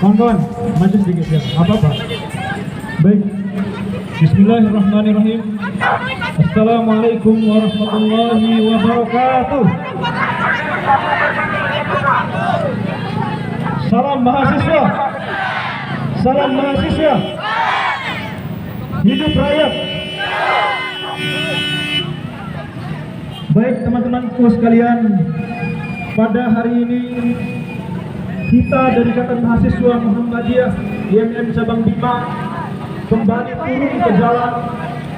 Kawan-kawan, maju sedikit ya, apa-apa. Baik, Bismillahirrahmanirrahim. Assalamualaikum warahmatullahi wabarakatuh. Salam mahasiswa. Salam mahasiswa. Hidup rakyat. Baik teman-temanku sekalian, pada hari ini kita dari Ikatan Mahasiswa Muhammadiyah IMM Cabang Bima kembali turun ke jalan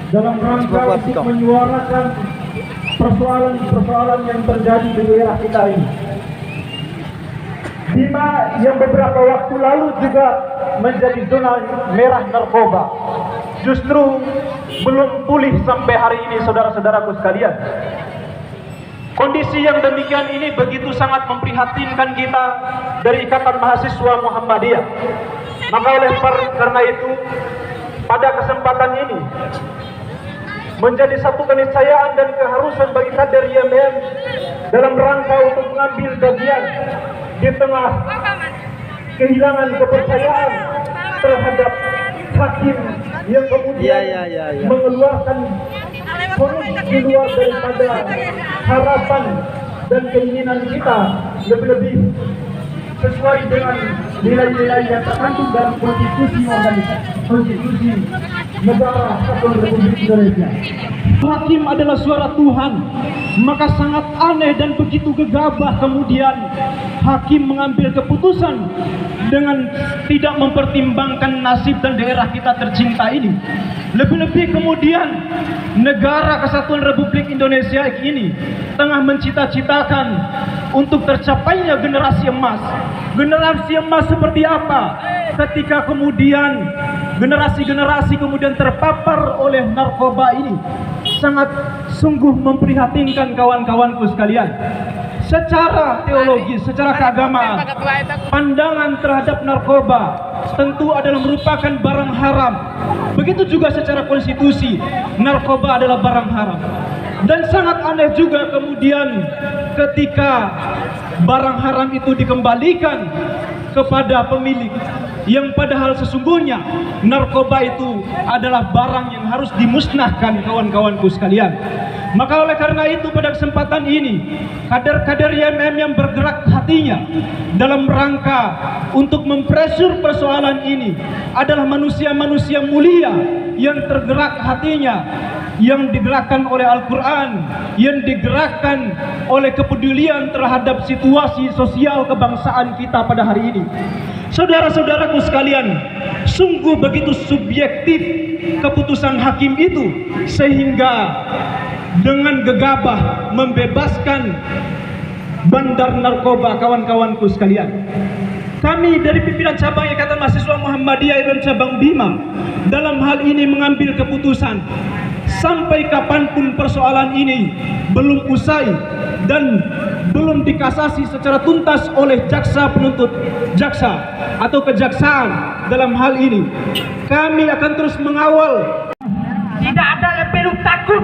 dalam rangka untuk menyuarakan persoalan-persoalan yang terjadi di daerah kita ini. Bima yang beberapa waktu lalu juga menjadi zona merah narkoba, justru belum pulih sampai hari ini, saudara-saudaraku sekalian. Kondisi yang demikian ini begitu sangat memprihatinkan kita dari Ikatan Mahasiswa Muhammadiyah. Maka oleh karena itu, pada kesempatan ini menjadi satu keniscayaan dan keharusan bagi kader IMM dalam rangka untuk mengambil bagian di tengah kehilangan kepercayaan terhadap hakim yang kemudian mengeluarkan vonis di luar daripada harapan dan keinginan kita, lebih-lebih sesuai dengan nilai-nilai yang terkandung dalam konstitusi negara Kesatuan Republik Indonesia. Hakim adalah suara Tuhan, maka sangat aneh dan begitu gegabah kemudian hakim mengambil keputusan dengan tidak mempertimbangkan nasib dan daerah kita tercinta ini. Lebih-lebih kemudian negara Kesatuan Republik Indonesia ini tengah mencita-citakan untuk tercapainya generasi emas. Generasi emas seperti apa? Ketika kemudian generasi-generasi kemudian terpapar oleh narkoba ini, sangat sungguh memprihatinkan kawan-kawanku sekalian. Secara teologis, secara keagamaan, pandangan terhadap narkoba tentu adalah merupakan barang haram. Begitu juga secara konstitusi, narkoba adalah barang haram. Dan sangat aneh juga kemudian ketika barang haram itu dikembalikan kepada pemilik, yang padahal sesungguhnya narkoba itu adalah barang yang harus dimusnahkan, kawan-kawanku sekalian. Maka oleh karena itu pada kesempatan ini kader-kader IMM yang bergerak hatinya dalam rangka untuk mempresur persoalan ini adalah manusia-manusia mulia yang tergerak hatinya, yang digerakkan oleh Al-Quran, yang digerakkan oleh kepedulian terhadap situasi sosial kebangsaan kita pada hari ini. Saudara-saudaraku sekalian, sungguh begitu subjektif keputusan hakim itu, sehingga dengan gegabah membebaskan bandar narkoba, kawan-kawanku sekalian. Kami dari pimpinan cabang Ikatan Mahasiswa Muhammadiyah dan cabang Bima dalam hal ini mengambil keputusan, sampai kapanpun persoalan ini belum usai dan belum dikasasi secara tuntas oleh jaksa penuntut jaksa atau kejaksaan dalam hal ini, kami akan terus mengawal. Tidak ada yang perlu takut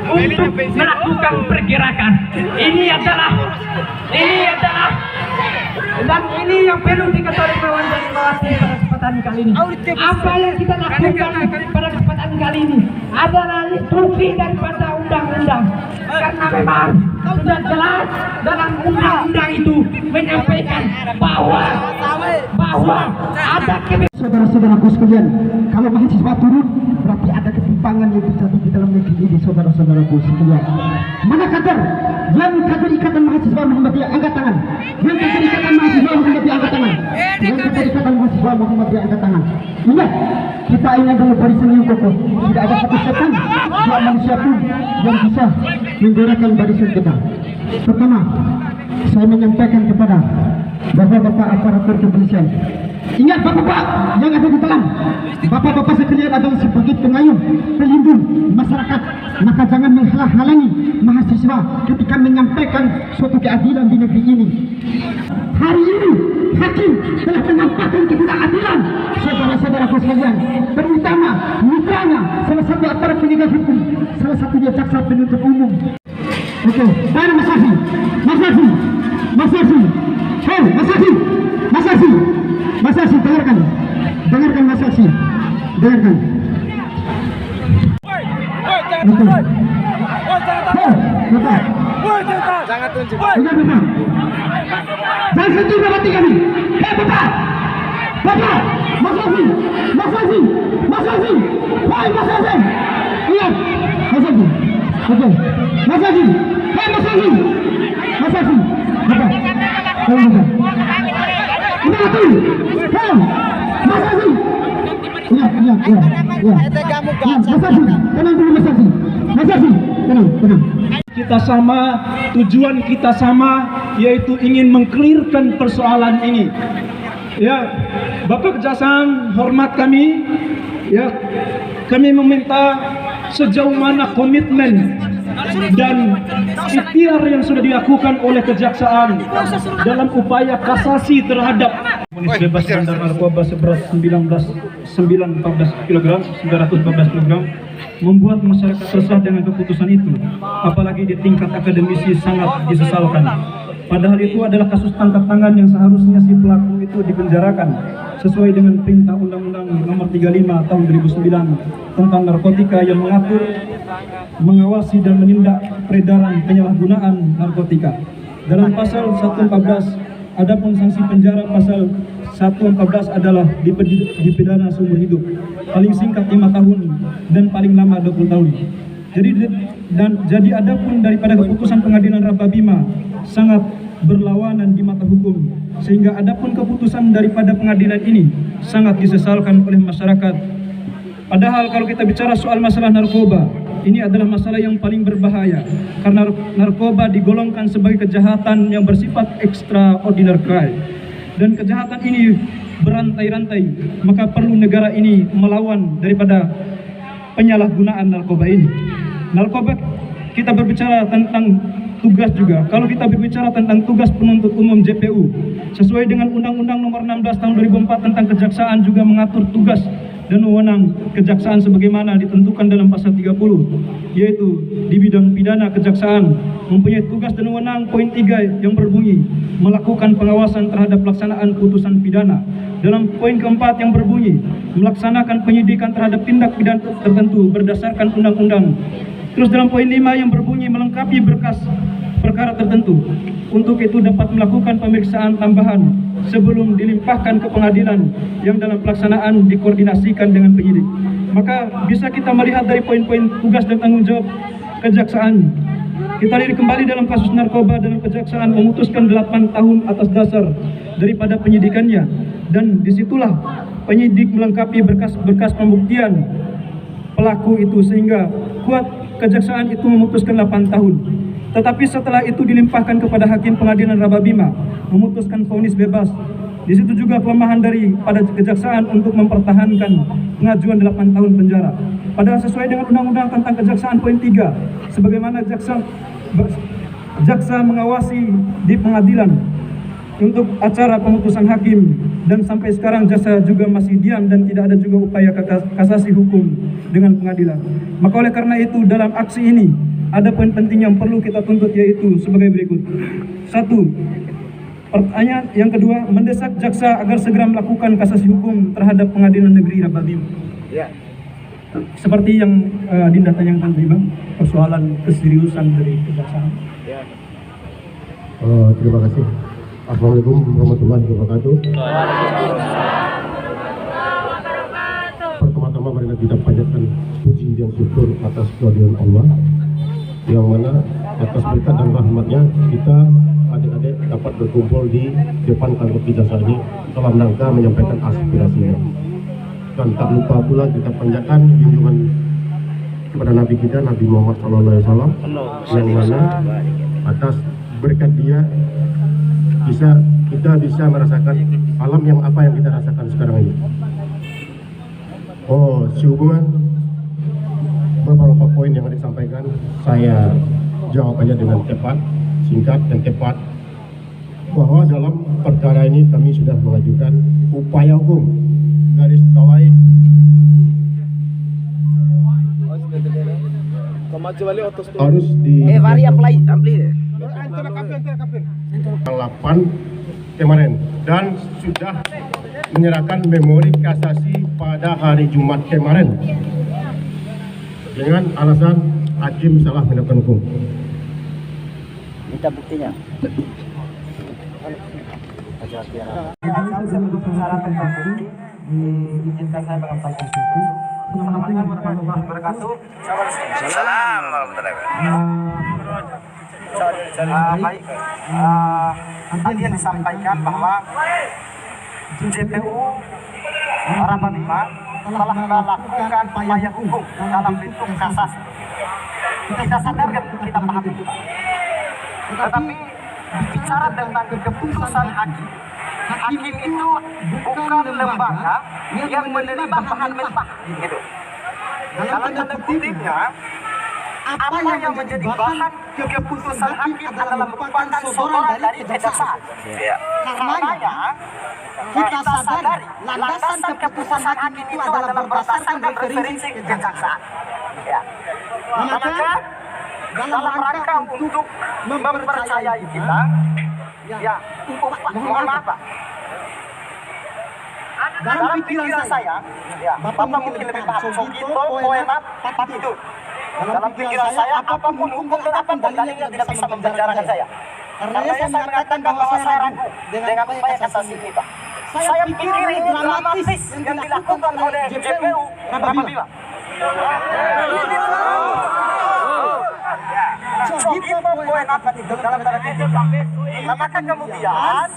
untuk melakukan pergerakan. Ini adalah dan ini yang perlu diketahui kawan dan kawan pada kesempatan kali ini. Apa yang kita lakukan pada kesempatan kali ini adalah instruksi daripada undang-undang, karena memang sudah jelas dalam undang-undang itu menyampaikan bahwa ada saudara-saudaraku sekalian, kalau mahasiswa turun berarti ada ketimpangan yang terjadi di dalam negeri ini, saudara-saudaraku sekalian. Mana kader? Yang kader Ikatan Mahasiswa Muhammadiyah angkat tangan. Yang kader Ikatan Mahasiswa Muhammadiyah angkat tangan. Yang kader Ikatan Mahasiswa Muhammadiyah angkat tangan. Ingat, kita ini adalah barisan yang kokoh. Tidak ada satu setan, tidak manusia pun yang bisa menggerakkan barisan kita. Pertama, saya menyampaikan kepada bapak-bapak aparatur kepolisian. Ingat bapak-bapak yang ada di dalam, bapak-bapak sekalian adalah sebagai pengayuh, pelindung masyarakat. Maka jangan menghalang-halangi mahasiswa ketika menyampaikan suatu keadilan di negeri ini. Hari ini hakim telah menampakkan ketidakadilan, saudara-saudaraku sekalian, terutama mitranya salah satu aparat penegak hukum, salah satunya jaksa penuntut umum. Oke, mana Mas Afi? Mas Afi, Mas Afi, hey Mas Afi, Mas Afi, Mas Saksi, dengarkan. Dengarkan Mas Saksi. Dengarkan. Bapak. Jangan tunjuk. Iya, Bapak. Jangan sentuh berarti kami. Bapak. Bapak. Mas Saksi. Mas Saksi. Mas Saksi. Wahai Mas Saksi. Iya. Mas Saksi. Oke. Mas Saksi. Hei Mas Saksi. Mas Saksi. Bapak. Tolong Bapak. Ini betul. Hei. Mas Saksi. Iya. Mas Saksi. Tenang dulu Mas Saksi. Mas Saksi. Tenang. Kita sama, tujuan kita sama, yaitu ingin mengklirkan persoalan ini. Ya, Bapak Kejaksaan, hormat kami, ya, kami meminta sejauh mana komitmen dan ikhtiar yang sudah dilakukan oleh Kejaksaan dalam upaya kasasi terhadap vonis bebas bandar narkoba seberat 914 kg, 914 kg, membuat masyarakat resah dengan keputusan itu, apalagi di tingkat akademisi sangat disesalkan. Padahal itu adalah kasus tangkap tangan yang seharusnya si pelaku itu dipenjarakan sesuai dengan perintah Undang-Undang Nomor 35 Tahun 2009 tentang narkotika yang mengatur, mengawasi dan menindak peredaran penyalahgunaan narkotika. Dalam pasal 114, adapun sanksi penjara pasal 114 adalah dipidana seumur hidup, paling singkat 5 tahun dan paling lama 20 tahun. Jadi adapun daripada keputusan pengadilan Rababima sangat berlawanan di mata hukum, sehingga adapun keputusan daripada pengadilan ini sangat disesalkan oleh masyarakat. Padahal kalau kita bicara soal masalah narkoba, ini adalah masalah yang paling berbahaya karena narkoba digolongkan sebagai kejahatan yang bersifat extraordinary crime, dan kejahatan ini berantai-rantai, maka perlu negara ini melawan daripada penyalahgunaan narkoba ini. Narkoba, kita berbicara tentang tugas juga. Kalau kita berbicara tentang tugas penuntut umum JPU, sesuai dengan Undang-Undang Nomor 16 Tahun 2004 tentang Kejaksaan juga mengatur tugas dan wewenang kejaksaan sebagaimana ditentukan dalam pasal 30, yaitu di bidang pidana kejaksaan mempunyai tugas dan wewenang poin 3 yang berbunyi melakukan pengawasan terhadap pelaksanaan putusan pidana. Dalam poin keempat yang berbunyi melaksanakan penyidikan terhadap tindak pidana tertentu berdasarkan undang-undang. Terus dalam poin 5 yang berbunyi melengkapi berkas perkara tertentu. Untuk itu dapat melakukan pemeriksaan tambahan sebelum dilimpahkan ke pengadilan yang dalam pelaksanaan dikoordinasikan dengan penyidik. Maka bisa kita melihat dari poin-poin tugas dan tanggung jawab kejaksaan. Kita lihat kembali dalam kasus narkoba, dalam kejaksaan memutuskan 8 tahun atas dasar daripada penyidikannya, dan disitulah penyidik melengkapi berkas-berkas pembuktian pelaku itu sehingga kuat kejaksaan itu memutuskan 8 tahun. Tetapi setelah itu dilimpahkan kepada hakim pengadilan Rababima memutuskan vonis bebas. Di situ juga kelemahan pada kejaksaan untuk mempertahankan pengajuan 8 tahun penjara. Padahal sesuai dengan undang-undang tentang kejaksaan poin 3, sebagaimana jaksa mengawasi di pengadilan untuk acara pemutusan hakim, dan sampai sekarang jaksa juga masih diam dan tidak ada juga upaya kasasi hukum dengan pengadilan. Maka oleh karena itu dalam aksi ini ada poin penting yang perlu kita tuntut, yaitu sebagai berikut. 1. Pertanyaan yang kedua, mendesak jaksa agar segera melakukan kasasi hukum terhadap pengadilan negeri Rababima. Ya. Seperti yang Dinda tanyakan tadi Bang, persoalan keseriusan dari kejaksaan. Ya. Terima kasih. Assalamualaikum warahmatullahi wabarakatuh. Pertama-tama marilah kita panjatkan puji dan syukur atas kehadiran Allah, yang mana atas berkat dan rahmatnya kita adik-adik dapat berkumpul di depan kantor kejaksaan ini dalam rangka menyampaikan aspirasinya. Dan tak lupa pula kita panjatkan junjungan kepada Nabi kita, Nabi Muhammad SAW, yang mana atas berkat dia kita bisa merasakan alam yang apa yang kita rasakan sekarang ini. Sehubungan beberapa poin yang disampaikan, saya jawab aja dengan tepat, singkat dan tepat, bahwa dalam perkara ini kami sudah mengajukan upaya hukum, garis bawahi harus di 8 kemarin, dan sudah menyerahkan memori kasasi pada hari Jumat kemarin dengan alasan hakim salah menegakkan hukum. Minta buktinya. Izinkan saya menyampaikan itu. Assalamualaikum warahmatullahi wabarakatuh. Salam warahmatullahi wabarakatuh. Baik, tadi yang disampaikan bahwa JPU Harapan 5 telah melakukan upaya hukum dalam bentuk kasasi. Kita sadar dan kita pahami itu. Tetapi bicara tentang keputusan hakim, hakim itu bukan lembaga yang menerima bahan mentah, gitu. Dalam tanda kutipnya, apa yang menjadi bahan keputusan hakim adalah merupakan sodoran dari kejaksaan. Karenanya kita sadari landasan keputusan hakim itu adalah berdasarkan referensi kejaksaan. Ya. Maka dalam rangka untuk mempercayai kita, ya, mohon maaf Pak. Dalam pikiran saya, ya, Bapak mungkin lebih paham. Sogito, Poemat, itu. Dalam pikiran saya, apapun hukum dan apapun dalilnya tidak bisa menjarakan saya. Karena saya mengatakan bahwa saya ragu dengan upaya kasasi ini, Pak. Saya pikir ini dramatis yang dilakukan oleh JPU Harapan 5. Sogito, Poemat, itu dalam tanda kutip. Maka kemudian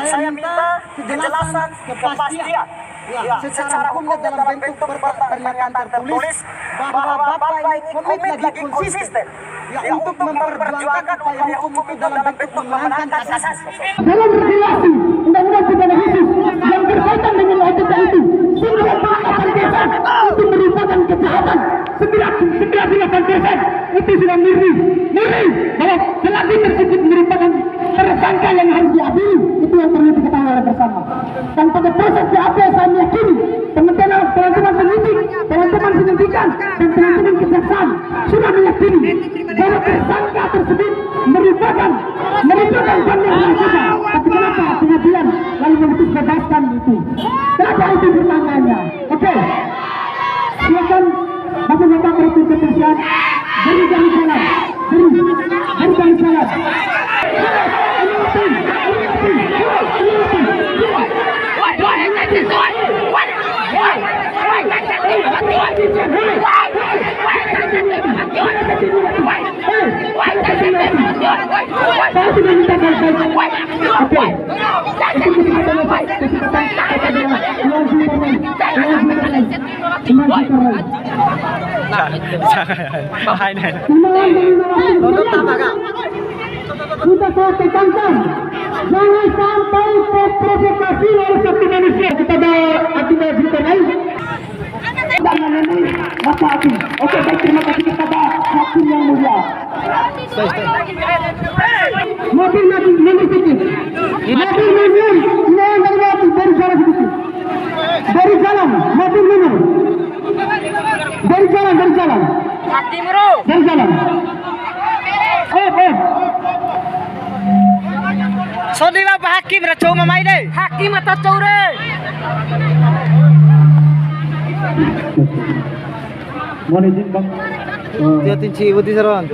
saya minta kejelasan, kepastian. Ya, secara hukum dalam bentuk pernyataan tertulis bahwa Bapak ini komit lagi konsisten ya, untuk memperjuangkan upaya hukum itu dalam bentuk pemenangan kasasi. Dalam regulasi undang-undang pidana khusus yang berkaitan dengan OTT itu, segera tindakan desa itu merupakan kejahatan. Segera tindakan desa itu sudah murni bahwa pelaku tersebut merupakan tersangka yang harus diadili. Itu yang perlu diketahui bersama. Dan pada proses BAP saya meyakini teman-teman penyidik, teman-teman penyidikan dan teman-teman kejaksaan sudah meyakini bahwa tersangka tersebut merupakan benar kita. Tapi kenapa pengadilan lalu memutus bebaskan itu? Kenapa itu pertanyaannya? Oke, silakan bapak-bapak berikut keputusan beri jalan jalan. Sudah saya tekankan, jangan sampai provokasi oleh satu manusia kepada akibat lain. Jangan ini masa hakim. Oke, baik, terima kasih kepada hakim yang mulia. Mobil sedikit. Mobil dari jalan sedikit. Dari jalan, mobil mundur. Dari jalan. Hakim bro. Dari jalan. Sodi lah Pak Hakim, dah coba main deh. Hakim atau core? Mohon izin Bang. Dia tinci putih seruan.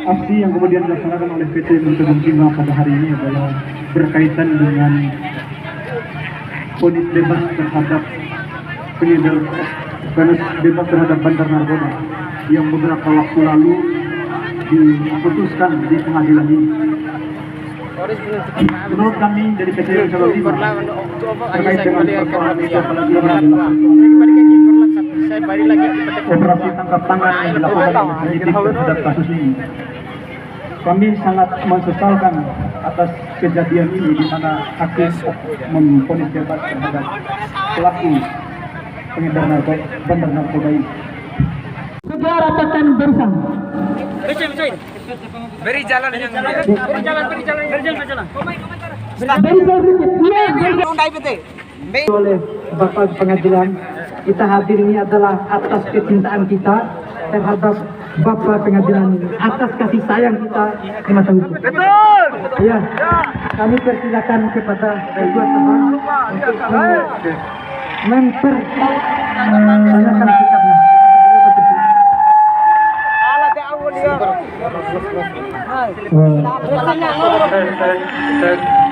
Aksi yang kemudian dilaksanakan oleh PT Menteri Jiwa pada hari ini adalah berkaitan dengan vonis bebas terhadap pengedar bebas terhadap bandar narkoba yang beberapa waktu lalu diputuskan di pengadilan ini. Menurut kami dari PT Menteri Jiwa terkait dengan persoalan itu apalagi adalah operasi tangkap tangan yang dilakukan oleh penyidik terhadap kasus ini. Kami sangat mensesalkan atas kejadian ini di mana hakim memvonis bebas terhadap pelaku pengedar bandar narkoba ini. Segera rapatkan barisan. Beri jalan yang beri jalan. Oleh Bapak Pengadilan, kita hadir ini adalah atas kecintaan kita terhadap Bapak Pengadilan ini, atas kasih sayang kita di mata hukum. Betul. Ya. kami persilakan kepada kedua teman untuk mempertanyakan sikapnya.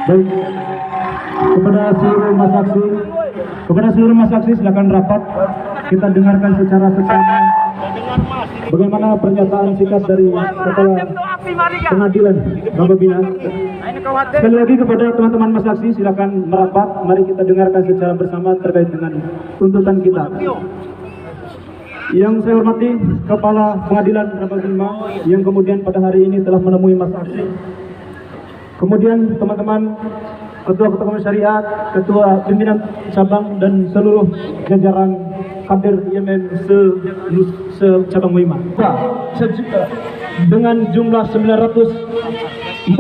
Baik, kepada seluruh mas saksi silakan rapat, kita dengarkan secara seksama bagaimana pernyataan sikap dari Kepala Pengadilan Bapak Bina. Sekali lagi kepada teman-teman mas saksi silakan merapat, mari kita dengarkan secara bersama terkait dengan tuntutan kita. Yang saya hormati Kepala Pengadilan Bapak Bina yang kemudian pada hari ini telah menemui mas saksi. Kemudian teman-teman Ketua-Ketua Komisi Syariat, Ketua Pimpinan Cabang dan seluruh jajaran kader IMM se-cabang Muhima. Dengan jumlah 914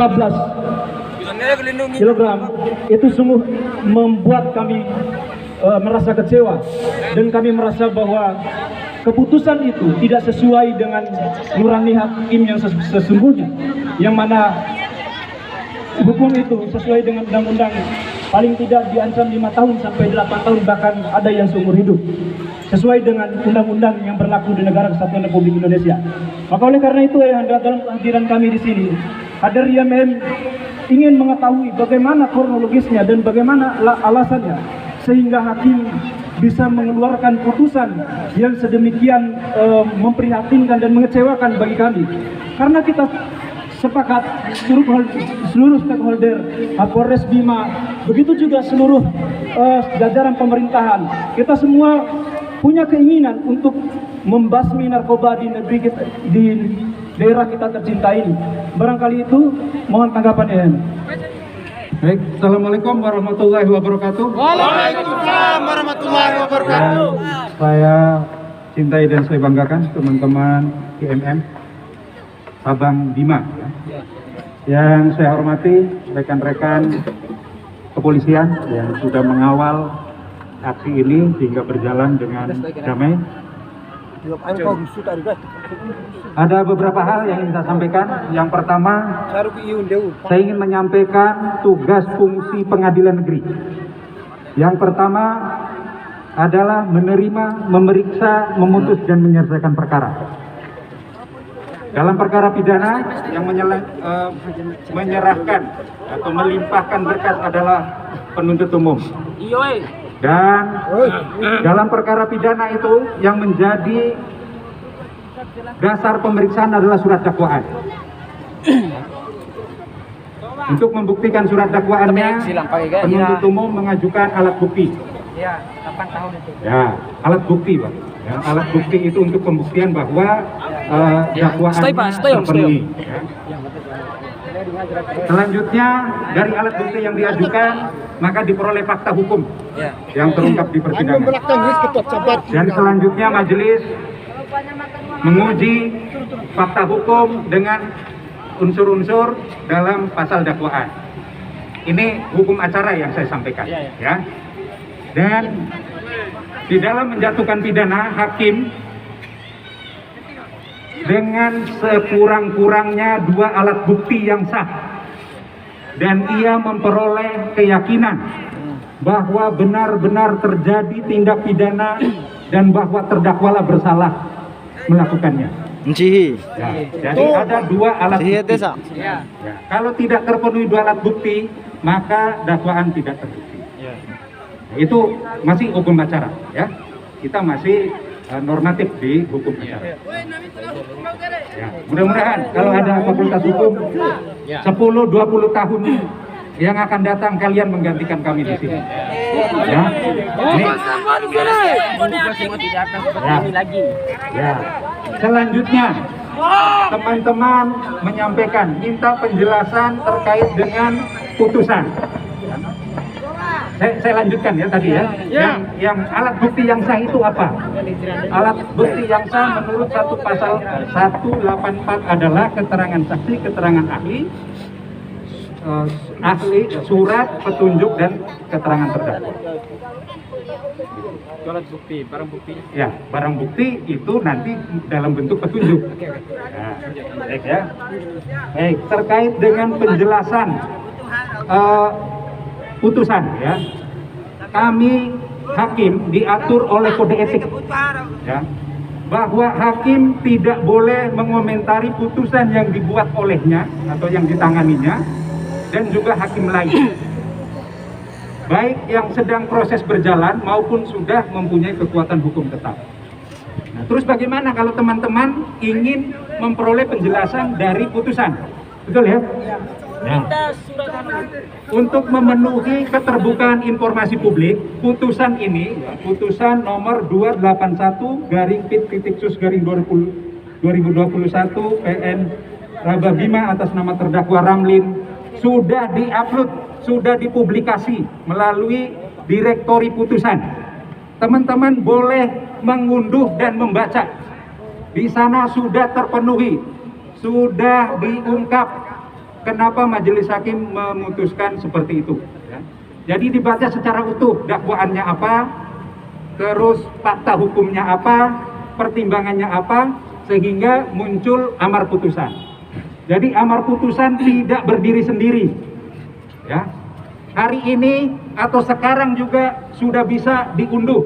kilogram itu sungguh membuat kami merasa kecewa dan kami merasa bahwa keputusan itu tidak sesuai dengan nurani hakim yang sesungguhnya, yang mana hukum itu sesuai dengan undang-undang paling tidak diancam 5 tahun sampai 8 tahun, bahkan ada yang seumur hidup, sesuai dengan undang-undang yang berlaku di negara Kesatuan Republik Indonesia. Maka oleh karena itu dalam kehadiran kami di sini, kader IMM ingin mengetahui bagaimana kronologisnya dan bagaimana alasannya sehingga hakim bisa mengeluarkan putusan yang sedemikian memprihatinkan dan mengecewakan bagi kami. Karena kita sepakat seluruh stakeholder Polres Bima, begitu juga seluruh jajaran pemerintahan, kita semua punya keinginan untuk membasmi narkoba di negeri kita, di daerah kita tercinta ini. Barangkali itu mohon tanggapannya. Baik, assalamualaikum warahmatullahi wabarakatuh. Waalaikumsalam warahmatullahi wabarakatuh. Saya cintai dan saya banggakan teman-teman IMM Cabang Bima, yang saya hormati rekan-rekan kepolisian yang sudah mengawal aksi ini sehingga berjalan dengan damai. Ada beberapa hal yang ingin saya sampaikan. Yang pertama, saya ingin menyampaikan tugas fungsi pengadilan negeri. Yang pertama adalah menerima, memeriksa, memutus dan menyelesaikan perkara. Dalam perkara pidana yang menyerahkan atau melimpahkan berkas adalah penuntut umum. Dan dalam perkara pidana itu yang menjadi dasar pemeriksaan adalah surat dakwaan. Untuk membuktikan surat dakwaannya, penuntut umum mengajukan alat bukti. Ya, 8 tahun itu. Ya, alat bukti, Pak. Ya, alat bukti itu untuk pembuktian bahwa dakwaannya terpenuhi. Ya. Selanjutnya dari alat bukti yang diajukan maka diperoleh fakta hukum yang terungkap di persidangan. Dan selanjutnya majelis menguji fakta hukum dengan unsur-unsur dalam pasal dakwaan. Ini hukum acara yang saya sampaikan, ya. Dan di dalam menjatuhkan pidana, hakim dengan sekurang-kurangnya 2 alat bukti yang sah dan ia memperoleh keyakinan bahwa benar-benar terjadi tindak pidana dan bahwa terdakwalah bersalah melakukannya. Ya, jadi ada 2 alat bukti. Ya, kalau tidak terpenuhi 2 alat bukti, maka dakwaan tidak terbukti. Itu masih hukum acara, ya. Kita masih normatif di hukum acara. Ya, mudah-mudahan kalau ada fakultas hukum 10-20 tahun yang akan datang kalian menggantikan kami di sini. Ya. Ya. Selanjutnya teman-teman menyampaikan minta penjelasan terkait dengan putusan. Saya lanjutkan ya tadi ya. Yang alat bukti yang sah itu apa? Alat bukti yang sah menurut satu pasal 184 adalah keterangan saksi, keterangan ahli, surat petunjuk dan keterangan terdakwa. Alat bukti, barang bukti. Ya, barang bukti itu nanti dalam bentuk petunjuk. Nah, baik ya. Baik, terkait dengan penjelasan putusan ya. Kami hakim diatur oleh kode etik ya, bahwa hakim tidak boleh mengomentari putusan yang dibuat olehnya atau yang ditanganinya dan juga hakim lain, baik yang sedang proses berjalan maupun sudah mempunyai kekuatan hukum tetap. Nah, terus bagaimana kalau teman-teman ingin memperoleh penjelasan dari putusan? Betul ya? Nah, untuk memenuhi keterbukaan informasi publik, putusan ini, putusan nomor 281/Pit-Sus/2021 PN Raba Bima atas nama terdakwa Ramlin sudah diupload, sudah dipublikasi melalui direktori putusan. Teman-teman boleh mengunduh dan membaca. Di sana sudah terpenuhi, sudah diungkap kenapa majelis hakim memutuskan seperti itu ya. Jadi dibaca secara utuh dakwaannya apa, terus fakta hukumnya apa, pertimbangannya apa, sehingga muncul amar putusan. Jadi amar putusan tidak berdiri sendiri ya. Hari ini atau sekarang juga sudah bisa diunduh